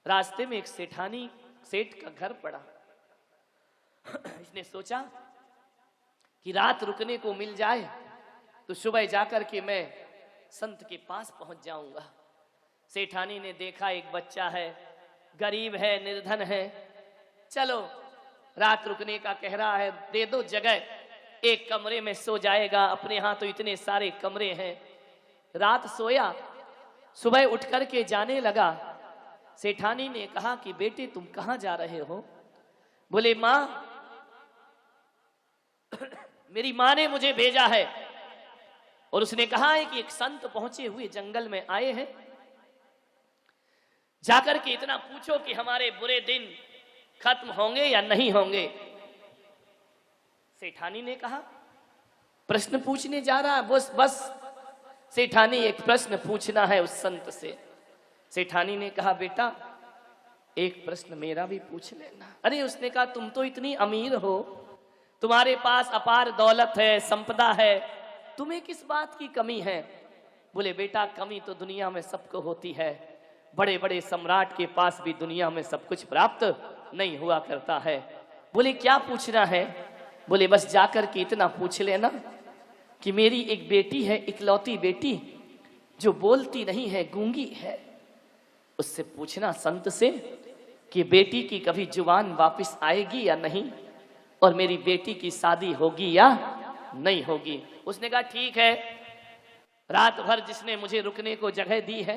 रास्ते में एक सेठ का घर पड़ा। इसने सोचा कि रात रुकने को मिल जाए तो सुबह जाकर के मैं संत के पास पहुंच जाऊंगा। सेठानी ने देखा एक बच्चा है, गरीब है, निर्धन है, चलो रात रुकने का कह रहा है, दे दो जगह, एक कमरे में सो जाएगा, अपने यहाँ तो इतने सारे कमरे हैं। रात सोया, सुबह उठ कर के जाने लगा। सेठानी ने कहा कि बेटे तुम कहाँ जा रहे हो? बोले माँ, मेरी माँ ने मुझे भेजा है और उसने कहा है कि एक संत पहुंचे हुए जंगल में आए हैं, जाकर के इतना पूछो कि हमारे बुरे दिन खत्म होंगे या नहीं होंगे। सेठानी ने कहा प्रश्न पूछने जा रहा है, बस सेठानी एक प्रश्न पूछना है उस संत से। सेठानी ने कहा बेटा एक प्रश्न मेरा भी पूछ लेना। अरे उसने कहा तुम तो इतनी अमीर हो, तुम्हारे पास अपार दौलत है, संपदा है, तुम्हें किस बात की कमी है? बोले बेटा कमी तो दुनिया में सबको होती है, बड़े बड़े सम्राट के पास भी दुनिया में सब कुछ प्राप्त नहीं हुआ करता है। बोले क्या पूछना है? बोले बस जाकर के इतना पूछ लेना कि मेरी एक बेटी है, इकलौती बेटी, जो बोलती नहीं है, गूंगी है, उससे पूछना संत से कि बेटी की कभी जुबान वापस आएगी या नहीं, और मेरी बेटी की शादी होगी या नहीं होगी। उसने कहा ठीक है, रात भर जिसने मुझे रुकने को जगह दी है,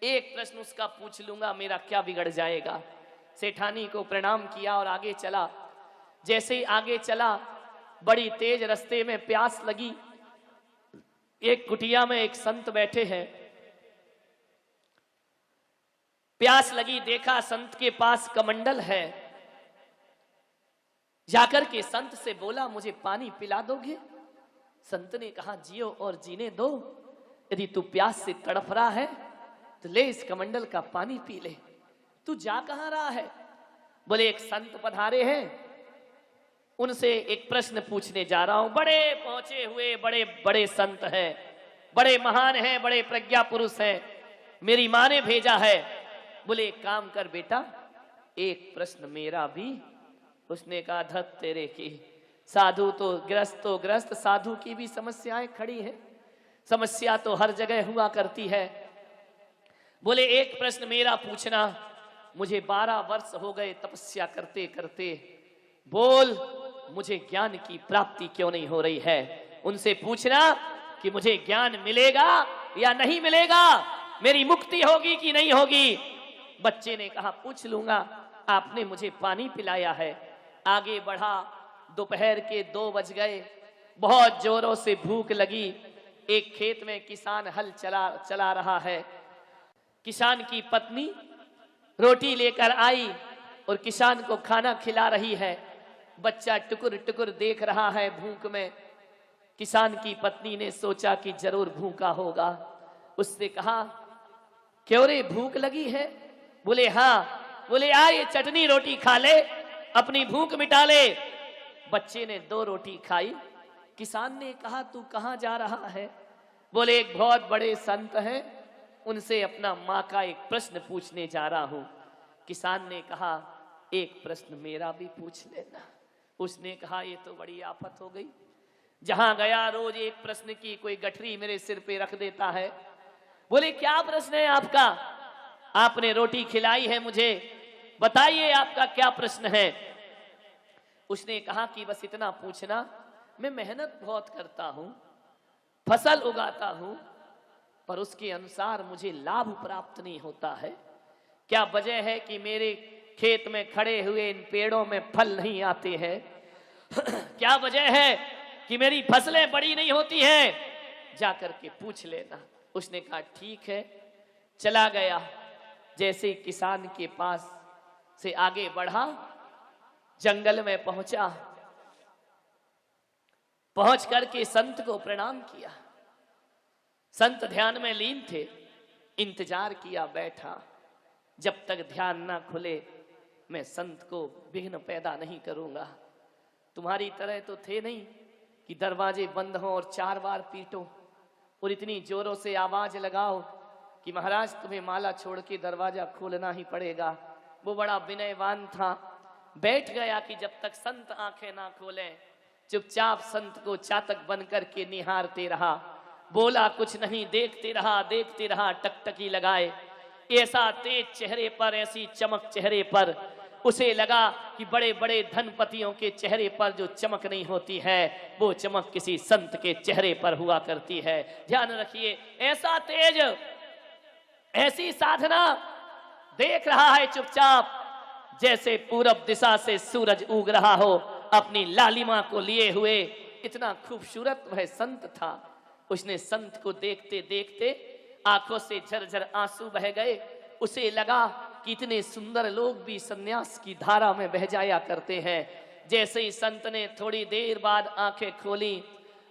एक प्रश्न उसका पूछ लूंगा, मेरा क्या बिगड़ जाएगा। सेठानी को प्रणाम किया और आगे चला। जैसे ही आगे चला, बड़ी तेज रास्ते में प्यास लगी। एक कुटिया में एक संत बैठे हैं, प्यास लगी, देखा संत के पास कमंडल है, जाकर के संत से बोला मुझे पानी पिला दोगे? संत ने कहा जियो और जीने दो, यदि तू प्यास से तड़प रहा है तो ले इस कमंडल का पानी पी ले। तू जा कहां रहा है? बोले एक संत पधारे हैं, उनसे एक प्रश्न पूछने जा रहा हूं। बड़े पहुंचे हुए बड़े बड़े संत हैं, बड़े महान हैं, बड़े प्रज्ञा पुरुष हैं, मेरी मां ने भेजा है। बोले एक काम कर बेटा, एक प्रश्न मेरा भी। उसने कहा धत तेरे की, साधु तो ग्रस्त, साधु की भी समस्याएं खड़ी है, समस्या तो हर जगह हुआ करती है। बोले एक प्रश्न मेरा पूछना, मुझे 12 वर्ष हो गए तपस्या करते करते, बोल मुझे ज्ञान की प्राप्ति क्यों नहीं हो रही है? उनसे पूछना कि मुझे ज्ञान मिलेगा या नहीं मिलेगा, मेरी मुक्ति होगी कि नहीं होगी। बच्चे ने कहा पूछ लूंगा, आपने मुझे पानी पिलाया है। आगे बढ़ा, दोपहर के 2 बज गए, बहुत जोरों से भूख लगी। एक खेत में किसान हल चला रहा है। किसान की पत्नी रोटी लेकर आई और किसान को खाना खिला रही है। बच्चा टुकुर टुकुर देख रहा है भूख में। किसान की पत्नी ने सोचा कि जरूर भूखा होगा। उससे कहा क्यों रे, भूख लगी है? बोले हाँ। बोले आ ये चटनी रोटी खा ले, अपनी भूख मिटा ले। बच्चे ने 2 रोटी खाई। किसान ने कहा तू कहां जा रहा है? बोले एक बहुत बड़े संत हैं, उनसे अपना माँ का एक प्रश्न पूछने जा रहा हूं। किसान ने कहा एक प्रश्न मेरा भी पूछ लेना। उसने कहा ये तो बड़ी आफत हो गई, जहां गया रोज एक प्रश्न की कोई गठरी मेरे सिर पे रख देता है। बोले क्या प्रश्न है आपका? आपने रोटी खिलाई है मुझे, बताइए आपका क्या प्रश्न है? उसने कहा कि बस इतना पूछना, मैं मेहनत बहुत करता हूं, फसल उगाता हूं, पर उसके अनुसार मुझे लाभ प्राप्त नहीं होता है। क्या वजह है कि मेरे खेत में खड़े हुए इन पेड़ों में फल नहीं आते हैं? क्या वजह है कि मेरी फसलें बड़ी नहीं होती हैं? जाकर के पूछ लेना। उसने कहा ठीक है। चला गया। जैसे किसान के पास से आगे बढ़ा, जंगल में पहुंचा, पहुंच करके संत को प्रणाम किया। संत ध्यान में लीन थे। इंतजार किया, बैठा। जब तक ध्यान ना खुले मैं संत को विघ्न पैदा नहीं करूंगा। तुम्हारी तरह तो थे नहीं कि दरवाजे बंद हों और 4 बार पीटो और इतनी जोरों से आवाज लगाओ कि महाराज तुम्हें माला छोड़ के दरवाजा खोलना ही पड़ेगा। वो बड़ा विनयवान था, बैठ गया कि जब तक संत आंखें ना खोले। चुपचाप संत को चातक बन करके निहारते रहा, बोला कुछ नहीं, देखते रहा, टकटकी लगाए। ऐसा तेज चेहरे पर, ऐसी चमक चेहरे पर, उसे लगा कि बड़े बड़े धनपतियों के चेहरे पर जो चमक नहीं होती है वो चमक किसी संत के चेहरे पर हुआ करती है। ध्यान रखिए, ऐसा तेज, ऐसी साधना, देख रहा है चुपचाप जैसे पूरब दिशा से सूरज उग रहा हो अपनी लालिमा को लिए हुए। इतना खूबसूरत वह संत था। उसने संत को देखते देखते आंखों से झरझर आंसू बह गए। उसे लगा कि इतने सुंदर लोग भी सन्यास की धारा में बह जाया करते हैं। जैसे ही संत ने थोड़ी देर बाद आंखें खोली,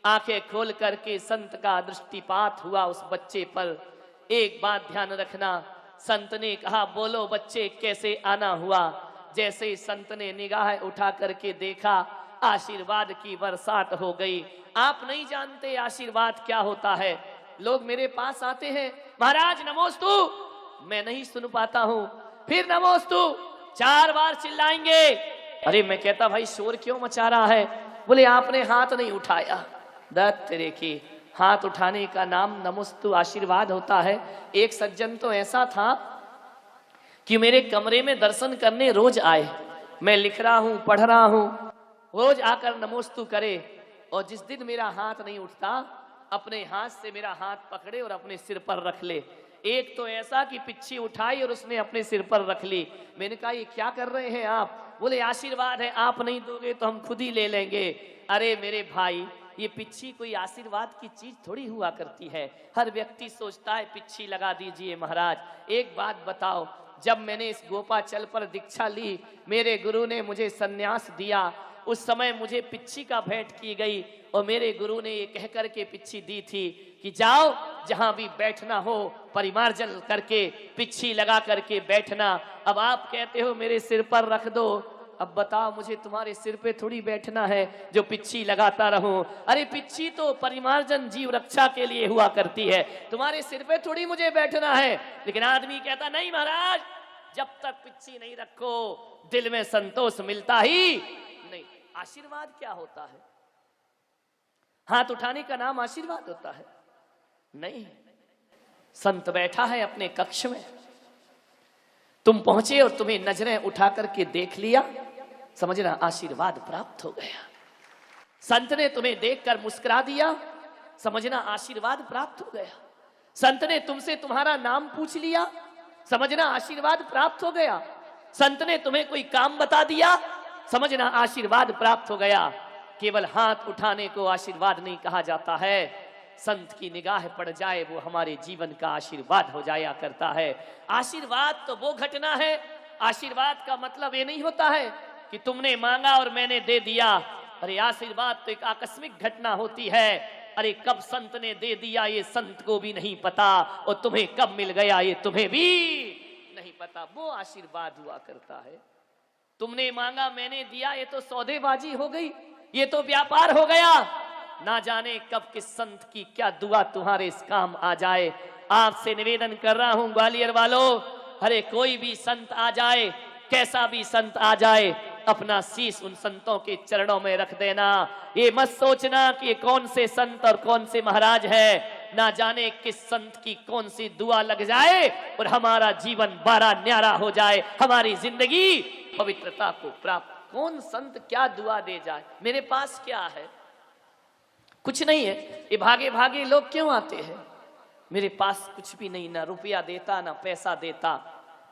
आंखें खोल करके संत का दृष्टिपात हुआ उस बच्चे पर। एक बात ध्यान रखना, संत ने कहा बोलो बच्चे कैसे आना हुआ। जैसे ही संत ने निगाह उठा करके देखा, आशीर्वाद की बरसात हो गई। आप नहीं जानते आशीर्वाद क्या होता है। लोग मेरे पास आते हैं, महाराज नमोस्तु, मैं नहीं सुन पाता हूं, फिर नमोस्तु 4 बार चिल्लाएंगे। अरे मैं कहता भाई शोर क्यों मचा रहा है? बोले आपने हाथ नहीं उठाया। दत्त तेरे की, हाथ उठाने का नाम नमोस्तु आशीर्वाद होता है। एक सज्जन तो ऐसा था कि मेरे कमरे में दर्शन करने रोज आए। मैं लिख रहा हूं, पढ़ रहा हूं, रोज आकर नमोस्तु करे। और जिस दिन मेरा हाथ नहीं उठता, अपने हाथ से मेरा हाथ पकड़े और अपने सिर पर रख ले। एक तो ऐसा कि पिच्छी उठाई और उसने अपने सिर पर रख ली। मैंने कहा ये क्या कर रहे हैं आप? बोले आशीर्वाद है, आप नहीं दोगे तो हम खुद ही ले लेंगे। अरे मेरे भाई, ये पिच्छी कोई आशीर्वाद की चीज थोड़ी हुआ करती है। हर व्यक्ति सोचता है पिच्छी लगा दीजिए महाराज। एक बात बताओ, जब मैंने इस गोपाचल पर दीक्षा ली, मेरे गुरु ने मुझे सन्यास दिया, उस समय मुझे पिच्छी का भेंट की गई। और मेरे गुरु ने ये कह करके पिच्छी दी थी कि जाओ जहां भी बैठना हो परिमार्जन करके पिच्छी लगा करके बैठना। अब आप कहते हो मेरे सिर पर रख दो। अब बताओ मुझे तुम्हारे सिर पे थोड़ी बैठना है जो पिच्छी लगाता रहूं। अरे पिच्छी तो परिमार्जन जीव रक्षा के लिए हुआ करती है, तुम्हारे सिर पे थोड़ी मुझे बैठना है। लेकिन आदमी कहता नहीं महाराज, जब तक पिच्छी नहीं रखो दिल में संतोष मिलता ही नहीं। आशीर्वाद क्या होता है? हाथ उठाने का नाम आशीर्वाद होता है? नहीं। संत बैठा है अपने कक्ष में, तुम पहुंचे और तुम्हें नजरें उठा करके देख लिया, समझना आशीर्वाद प्राप्त हो गया। संत ने तुम्हें देखकर मुस्कुरा दिया, समझना आशीर्वाद प्राप्त हो गया। संत ने तुमसे तुम्हारा नाम पूछ लिया, समझना आशीर्वाद प्राप्त हो गया। संत ने तुम्हें कोई काम बता दिया, समझना आशीर्वाद प्राप्त हो गया। केवल हाथ उठाने को आशीर्वाद नहीं कहा जाता है। संत की निगाह पड़ जाए वो हमारे जीवन का आशीर्वाद हो जाया करता है। आशीर्वाद तो वो घटना है, आशीर्वाद का मतलब ये नहीं होता है कि तुमने मांगा और मैंने दे दिया। अरे आशीर्वाद तो एक आकस्मिक घटना होती है। अरे कब संत ने दे दिया ये संत को भी नहीं पता, और तुम्हें कब मिल गया ये तुम्हें भी नहीं पता। वो आशीर्वाद हुआ करता है। तुमने मांगा मैंने दिया, ये तो सौदेबाजी हो गई, ये तो व्यापार हो गया। ना जाने कब किस संत की क्या दुआ तुम्हारे इस काम आ जाए। आपसे निवेदन कर रहा हूं ग्वालियर वालों, अरे कोई भी संत आ जाए, कैसा भी संत आ जाए, अपना शीश उन संतों के चरणों में रख देना। ये मत सोचना कि कौन से संत और कौन से महाराज है। ना जाने किस संत की कौन सी दुआ लग जाए और हमारा जीवन बारा न्यारा हो जाए, हमारी जिंदगी पवित्रता को प्राप्त। कौन संत क्या दुआ दे जाए? मेरे पास क्या है? कुछ नहीं है। ये भागे भागे लोग क्यों आते हैं? मेरे पास कुछ भी नहीं, ना रुपया देता ना पैसा देता,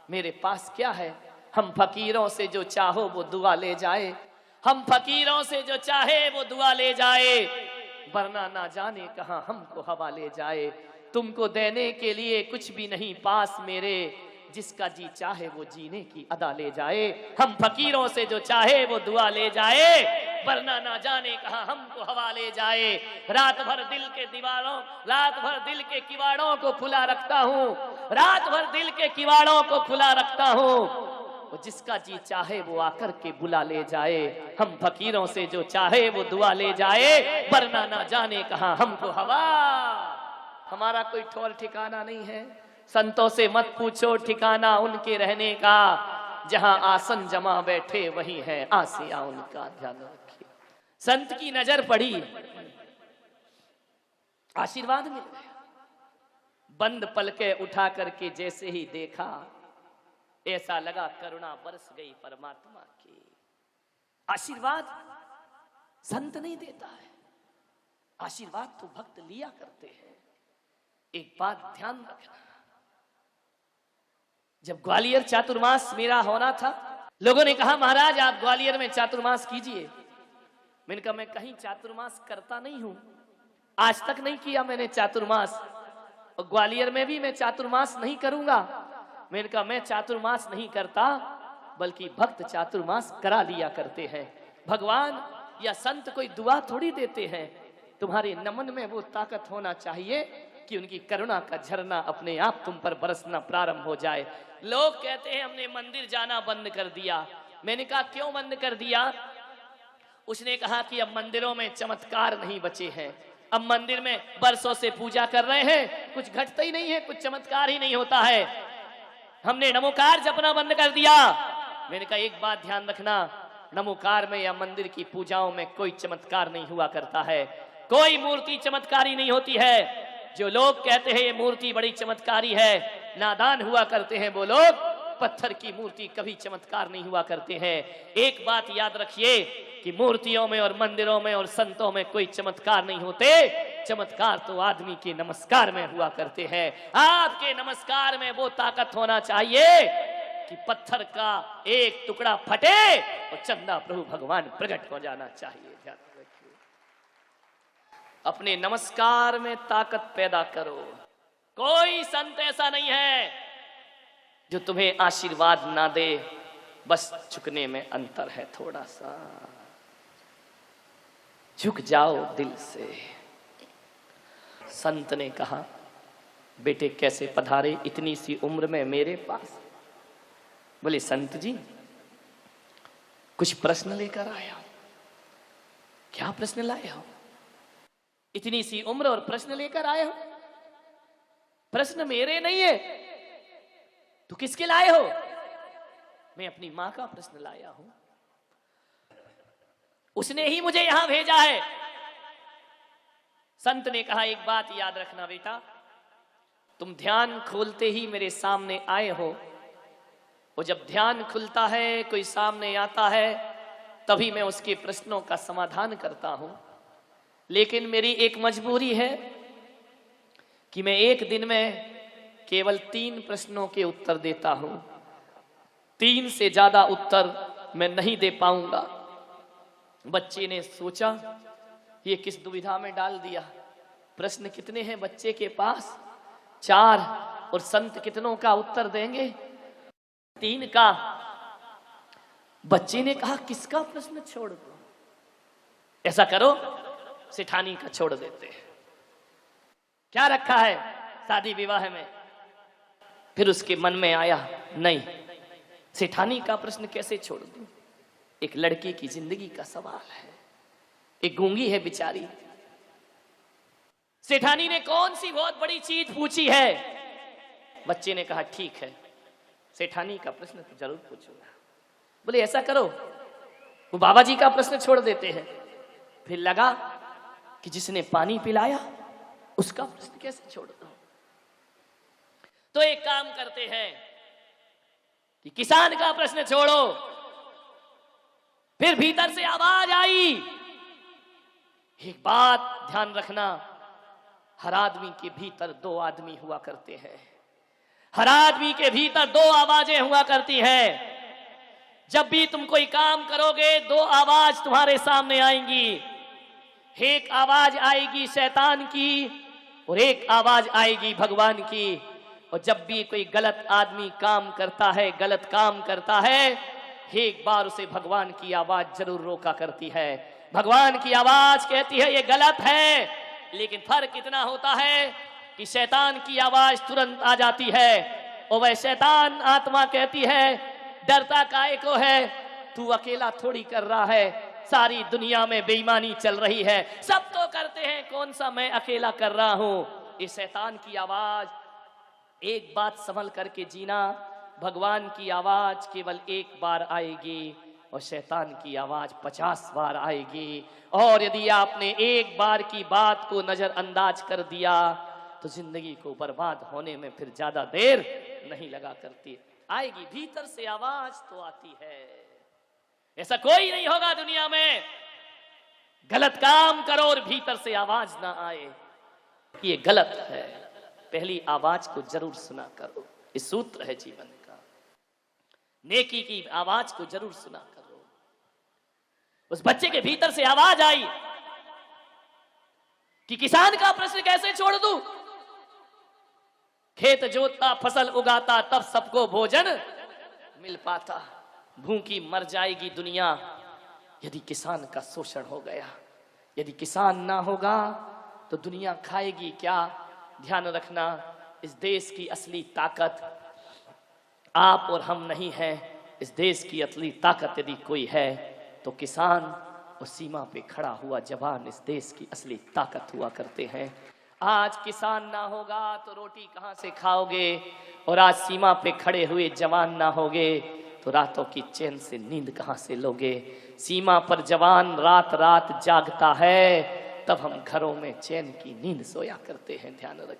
मेरे पास क्या है? हम फकीरों से जो चाहो वो दुआ ले जाए, हम फकीरों से जो चाहे वो दुआ ले जाए, वरना ना जाने कहां हमको हवा ले जाए। तुमको देने के लिए कुछ भी नहीं पास मेरे, जिसका जी चाहे वो जीने की अदा ले जाए। हम फकीरों से जो चाहे वो दुआ ले जाए, वरना ना जाने कहां हमको हवा ले जाए। रात भर दिल के दीवारों, रात भर दिल के किवाड़ों को खुला रखता हूँ, रात भर दिल के किवाड़ों को खुला रखता हूँ। जिसका जी चाहे वो आकर के बुला ले जाए। हम फकीरों से जो चाहे वो दुआ ले जाए, वरना ना जाने कहां हमको हवा। हमारा कोई ठौर ठिकाना नहीं है, संतों से मत पूछो ठिकाना उनके रहने का, जहां आसन जमा बैठे वही है आसिया उनका, ध्यान रखिए। संत की नजर पड़ी, आशीर्वाद मिल गया। बंद पलके उठा करके जैसे ही देखा, ऐसा लगा करुणा बरस गई परमात्मा की। आशीर्वाद संत नहीं देता है, आशीर्वाद तो भक्त लिया करते हैं। एक बात ध्यान रखना, जब ग्वालियर चातुर्मास मेरा होना था, लोगों ने कहा महाराज आप ग्वालियर में चातुर्मास कीजिए। मैंने कहा मैं कहीं चातुर्मास करता नहीं हूं, आज तक नहीं किया मैंने चातुर्मास, और ग्वालियर में भी मैं चातुर्मास नहीं करूंगा। मैंने कहा मैं चातुर्मास नहीं करता, बल्कि भक्त चातुर्मास करा लिया करते हैं। भगवान या संत कोई दुआ थोड़ी देते हैं, तुम्हारे नमन में वो ताकत होना चाहिए कि उनकी करुणा का झरना अपने आप तुम पर बरसना प्रारंभ हो जाए। लोग कहते हैं हमने मंदिर जाना बंद कर दिया। मैंने कहा क्यों बंद कर दिया? उसने कहा कि अब मंदिरों में चमत्कार नहीं बचे हैं, अब मंदिर में बरसों से पूजा कर रहे हैं, कुछ घटता ही नहीं है, कुछ चमत्कार ही नहीं होता है, हमने नमोकार जपना बंद कर दिया। मैंने कहा एक बात ध्यान रखना, नमोकार में या मंदिर की पूजाओं में कोई चमत्कार नहीं हुआ करता है, कोई मूर्ति चमत्कारी नहीं होती है। जो लोग कहते हैं ये मूर्ति बड़ी चमत्कारी है, नादान हुआ करते हैं वो लोग। पत्थर की मूर्ति कभी चमत्कार नहीं हुआ करते हैं। एक बात याद रखिए कि मूर्तियों में और मंदिरों में और संतों में कोई चमत्कार नहीं होते, चमत्कार तो आदमी के नमस्कार में हुआ करते हैं। आपके नमस्कार में वो ताकत होना चाहिए कि पत्थर का एक टुकड़ा फटे और चंदा प्रभु भगवान प्रकट हो जाना चाहिए। ध्यान रखिए, अपने नमस्कार में ताकत पैदा करो। कोई संत ऐसा नहीं है जो तुम्हें आशीर्वाद ना दे, बस झुकने में अंतर है, थोड़ा सा झुक जाओ दिल से। संत ने कहा बेटे कैसे पधारे इतनी सी उम्र में मेरे पास? बोले संत जी कुछ प्रश्न लेकर आया। क्या प्रश्न लाए हो? इतनी सी उम्र और प्रश्न लेकर आए हो? प्रश्न मेरे नहीं है, तो किसके लाए हो? मैं अपनी मां का प्रश्न लाया हूं, उसने ही मुझे यहां भेजा है। संत ने कहा एक बात याद रखना बेटा, तुम ध्यान खोलते ही मेरे सामने आए हो, और जब ध्यान खुलता है कोई सामने आता है तभी मैं उसके प्रश्नों का समाधान करता हूं। लेकिन मेरी एक मजबूरी है कि मैं एक दिन में केवल 3 प्रश्नों के उत्तर देता हूं, 3 से ज्यादा उत्तर मैं नहीं दे पाऊंगा। बच्चे ने सोचा ये किस दुविधा में डाल दिया, प्रश्न कितने हैं बच्चे के पास? 4, और संत कितनों का उत्तर देंगे? 3 का। बच्चे ने कहा किसका प्रश्न छोड़ दो? ऐसा करो सेठानी का छोड़ देते हैं, क्या रखा है शादी विवाह में? फिर उसके मन में आया नहीं, सेठानी का प्रश्न कैसे छोड़ दूं, एक लड़की की जिंदगी का सवाल है, एक गूंगी है बेचारी, सेठानी ने कौन सी बहुत बड़ी चीज पूछी है? बच्चे ने कहा ठीक है सेठानी का प्रश्न तो जरूर पूछूंगा। बोले ऐसा करो वो बाबा जी का प्रश्न छोड़ देते हैं। फिर लगा कि जिसने पानी पिलाया उसका प्रश्न कैसे छोड़ दो। तो एक काम करते हैं कि किसान का प्रश्न छोड़ो। फिर भीतर से आवाज आई, एक बात ध्यान रखना, हर आदमी के भीतर 2 आदमी हुआ करते हैं, हर आदमी के भीतर 2 आवाजें हुआ करती हैं। जब भी तुम कोई काम करोगे 2 आवाज तुम्हारे सामने आएंगी, एक आवाज आएगी शैतान की और एक आवाज आएगी भगवान की। और जब भी कोई गलत आदमी काम करता है, गलत काम करता है, एक बार उसे भगवान की आवाज जरूर रोका करती है। भगवान की आवाज कहती है ये गलत है, लेकिन फर्क इतना होता है कि शैतान की आवाज तुरंत आ जाती है और वह शैतान आत्मा कहती है डरता काहे को है, तू अकेला थोड़ी कर रहा है, सारी दुनिया में बेईमानी चल रही है, सब तो करते हैं, कौन सा मैं अकेला कर रहा हूं। इस शैतान की आवाज एक बात संभल करके जीना, भगवान की आवाज केवल एक बार आएगी और शैतान की आवाज 50 बार आएगी। और यदि आपने एक बार की बात को नजरअंदाज कर दिया तो जिंदगी को बर्बाद होने में फिर ज्यादा देर नहीं लगा करती। आएगी, भीतर से आवाज तो आती है। ऐसा कोई नहीं होगा दुनिया में गलत काम करो और भीतर से आवाज ना आए, ये गलत है। पहली आवाज को जरूर सुना करो, ये सूत्र है जीवन का। नेकी की आवाज को जरूर सुना करो। उस बच्चे के भीतर से आवाज आई कि किसान का प्रश्न कैसे छोड़ दूं, खेत जोतता फसल उगाता तब सबको भोजन मिल पाता। भूखी मर जाएगी दुनिया यदि किसान का शोषण हो गया। यदि किसान ना होगा तो दुनिया खाएगी क्या। ध्यान रखना, इस देश की असली ताकत आप और हम नहीं है। इस देश की असली ताकत यदि कोई है तो किसान और सीमा पे खड़ा हुआ जवान इस देश की असली ताकत हुआ करते हैं। आज किसान ना होगा तो रोटी कहां से खाओगे, और आज सीमा पे खड़े हुए जवान ना होगे तो रातों की चैन से नींद कहां से लोगे। सीमा पर जवान रात रात जागता है, तब हम घरों में चैन की नींद सोया करते हैं। ध्यान रखें।